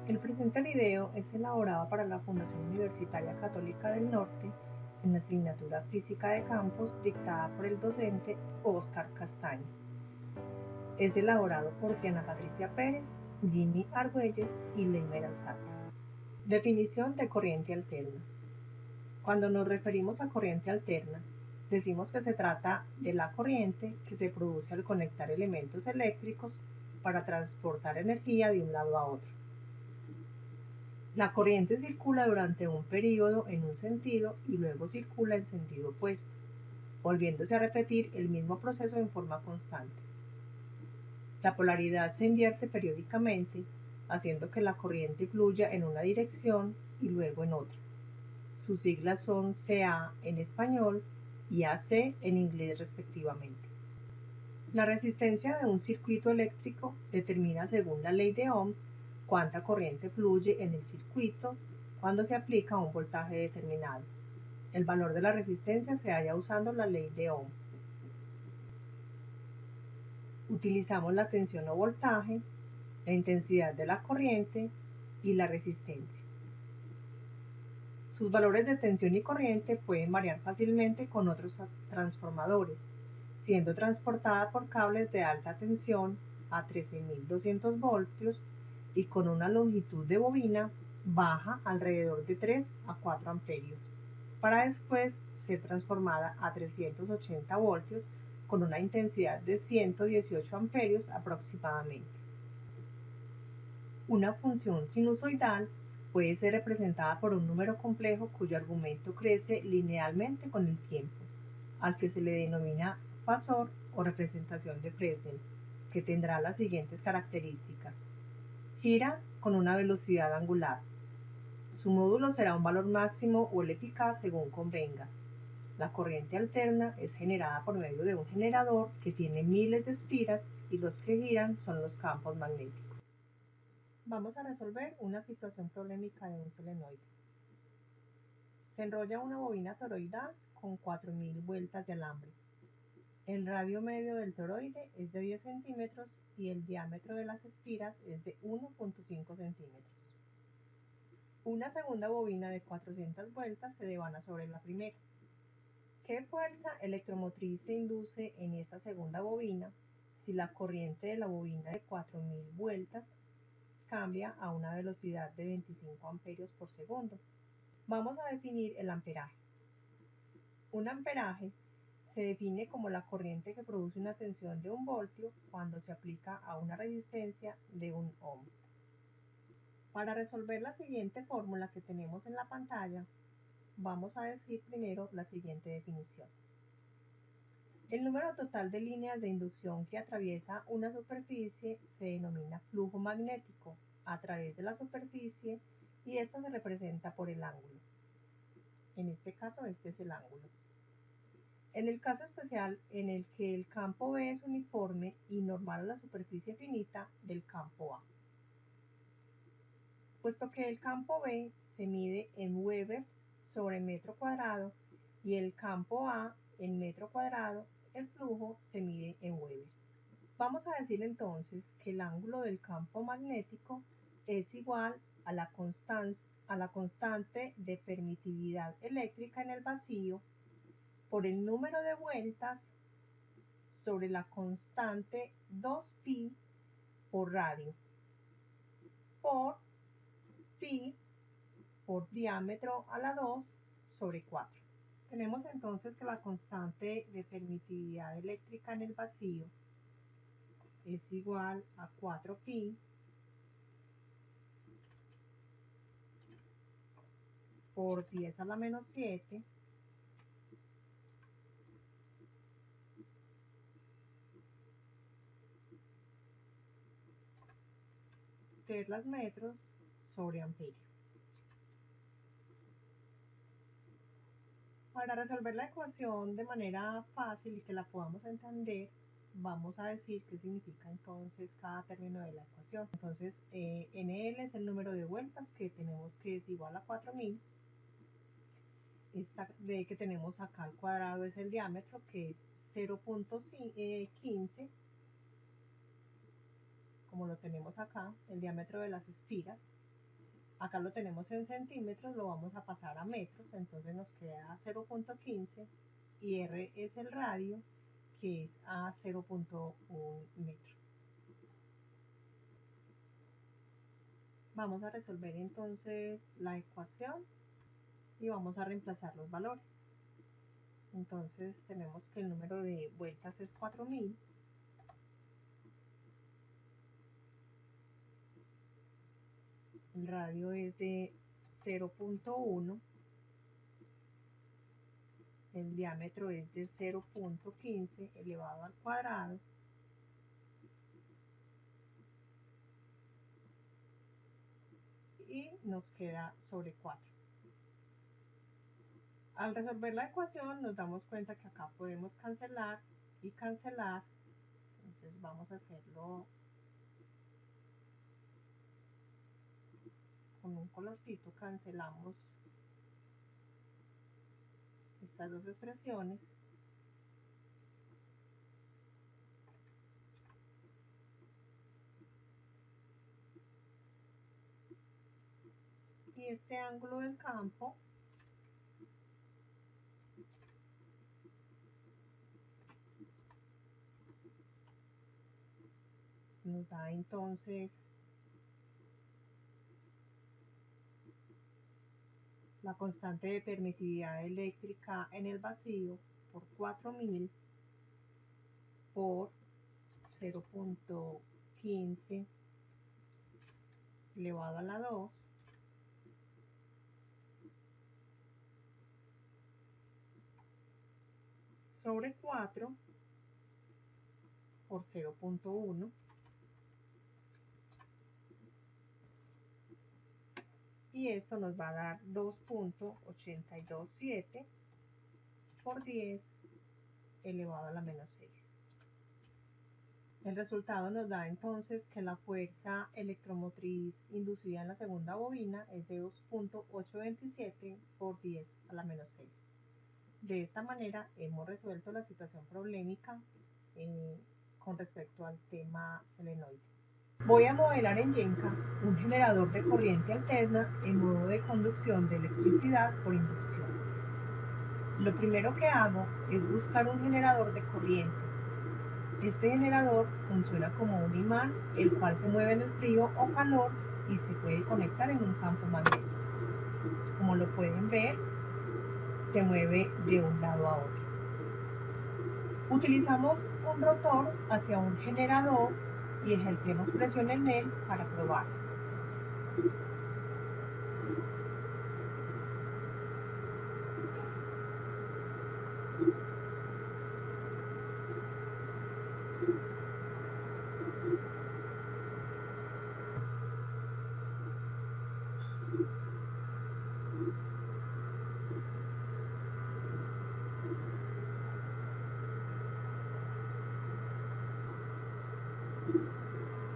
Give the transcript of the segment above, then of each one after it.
El presente video es elaborado para la Fundación Universitaria Católica del Norte en la asignatura Física de Campos dictada por el docente Óscar Castaño. Es elaborado por Diana Patricia Pérez, Jimmy Argüelles y Leimer Alzate. Definición de corriente alterna. Cuando nos referimos a corriente alterna, decimos que se trata de la corriente que se produce al conectar elementos eléctricos para transportar energía de un lado a otro. La corriente circula durante un periodo en un sentido y luego circula en sentido opuesto, volviéndose a repetir el mismo proceso en forma constante. La polaridad se invierte periódicamente, haciendo que la corriente fluya en una dirección y luego en otra. Sus siglas son CA en español y AC en inglés respectivamente. La resistencia de un circuito eléctrico determina según la ley de Ohm cuánta corriente fluye en el circuito cuando se aplica un voltaje determinado. El valor de la resistencia se halla usando la ley de Ohm. Utilizamos la tensión o voltaje, la intensidad de la corriente y la resistencia. Sus valores de tensión y corriente pueden variar fácilmente con otros transformadores, siendo transportada por cables de alta tensión a 13.200 voltios y con una longitud de bobina baja alrededor de 3 a 4 amperios, para después ser transformada a 380 voltios con una intensidad de 118 amperios aproximadamente. Una función sinusoidal puede ser representada por un número complejo cuyo argumento crece linealmente con el tiempo, al que se le denomina fasor o representación de Fresnel, que tendrá las siguientes características. Gira con una velocidad angular. Su módulo será un valor máximo o el eficaz según convenga. La corriente alterna es generada por medio de un generador que tiene miles de espiras y los que giran son los campos magnéticos. Vamos a resolver una situación problemática de un solenoide. Se enrolla una bobina toroidal con 4.000 vueltas de alambre. El radio medio del toroide es de 10 centímetros y el diámetro de las espiras es de 1.5 centímetros. Una segunda bobina de 400 vueltas se devana sobre la primera. ¿Qué fuerza electromotriz se induce en esta segunda bobina si la corriente de la bobina de 4.000 vueltas cambia a una velocidad de 25 amperios por segundo? Vamos a definir el amperaje. Un amperaje se define como la corriente que produce una tensión de 1 voltio cuando se aplica a una resistencia de 1 ohm. Para resolver la siguiente fórmula que tenemos en la pantalla, vamos a decir primero la siguiente definición. El número total de líneas de inducción que atraviesa una superficie se denomina flujo magnético a través de la superficie y esto se representa por el ángulo. En este caso, este es el ángulo. En el caso especial en el que el campo B es uniforme y normal a la superficie finita del campo A. Puesto que el campo B se mide en Weber sobre metro cuadrado y el campo A en metro cuadrado, el flujo se mide en Weber. Vamos a decir entonces que el ángulo del campo magnético es igual a la constante de permitividad eléctrica en el vacío por el número de vueltas sobre la constante 2pi por radio por pi por diámetro a la 2 sobre 4. Tenemos entonces que la constante de permitividad eléctrica en el vacío es igual a 4pi por 10 a la menos 7 teslas metros sobre amperio. Para resolver la ecuación de manera fácil y que la podamos entender, vamos a decir qué significa entonces cada término de la ecuación. Entonces, NL es el número de vueltas que tenemos que es igual a 4.000. Esta D que tenemos acá al cuadrado es el diámetro que es 0.15, como lo tenemos acá, el diámetro de las espiras. Acá lo tenemos en centímetros, lo vamos a pasar a metros, entonces nos queda 0.15 y R es el radio, que es a 0.1 metro. Vamos a resolver entonces la ecuación y vamos a reemplazar los valores. Entonces tenemos que el número de vueltas es 4000. El radio es de 0.1. El diámetro es de 0.15 elevado al cuadrado. Y nos queda sobre 4. Al resolver la ecuación nos damos cuenta que acá podemos cancelar y cancelar. Entonces vamos a hacerlo con un colorcito. Cancelamos estas dos expresiones. Y este ángulo del campo nos da entonces la constante de permitividad eléctrica en el vacío por 4000 por 0.15 elevado a la 2 sobre 4 por 0.1 y esto nos va a dar 2.827 por 10 elevado a la menos 6. El resultado nos da entonces que la fuerza electromotriz inducida en la segunda bobina es de 2.827 por 10 a la menos 6. De esta manera hemos resuelto la situación problemática con respecto al tema solenoide. Voy a modelar en Yenka un generador de corriente alterna en modo de conducción de electricidad por inducción. Lo primero que hago es buscar un generador de corriente. Este generador funciona como un imán, el cual se mueve en el frío o calor y se puede conectar en un campo magnético. Como lo pueden ver, se mueve de un lado a otro. Utilizamos un rotor hacia un generador y ejercemos presión en él para probar.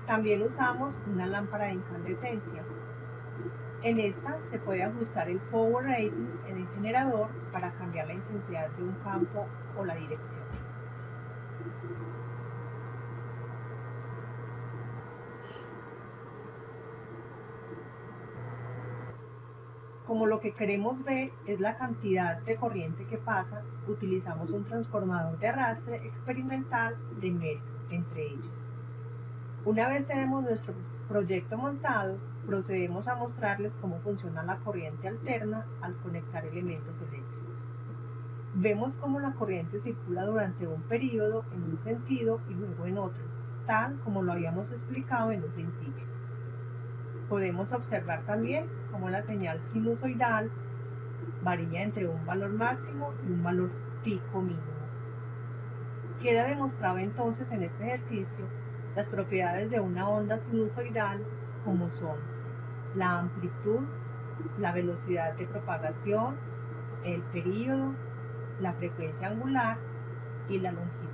También usamos una lámpara de incandescencia. En esta se puede ajustar el power rating en el generador para cambiar la intensidad de un campo o la dirección. Como lo que queremos ver es la cantidad de corriente que pasa, utilizamos un transformador de arrastre experimental de MERC entre ellos. Una vez tenemos nuestro proyecto montado, procedemos a mostrarles cómo funciona la corriente alterna al conectar elementos eléctricos. Vemos cómo la corriente circula durante un periodo en un sentido y luego en otro, tal como lo habíamos explicado en un principio. Podemos observar también cómo la señal sinusoidal varía entre un valor máximo y un valor pico mínimo. Queda demostrado entonces en este ejercicio las propiedades de una onda sinusoidal, como son la amplitud, la velocidad de propagación, el período, la frecuencia angular y la longitud.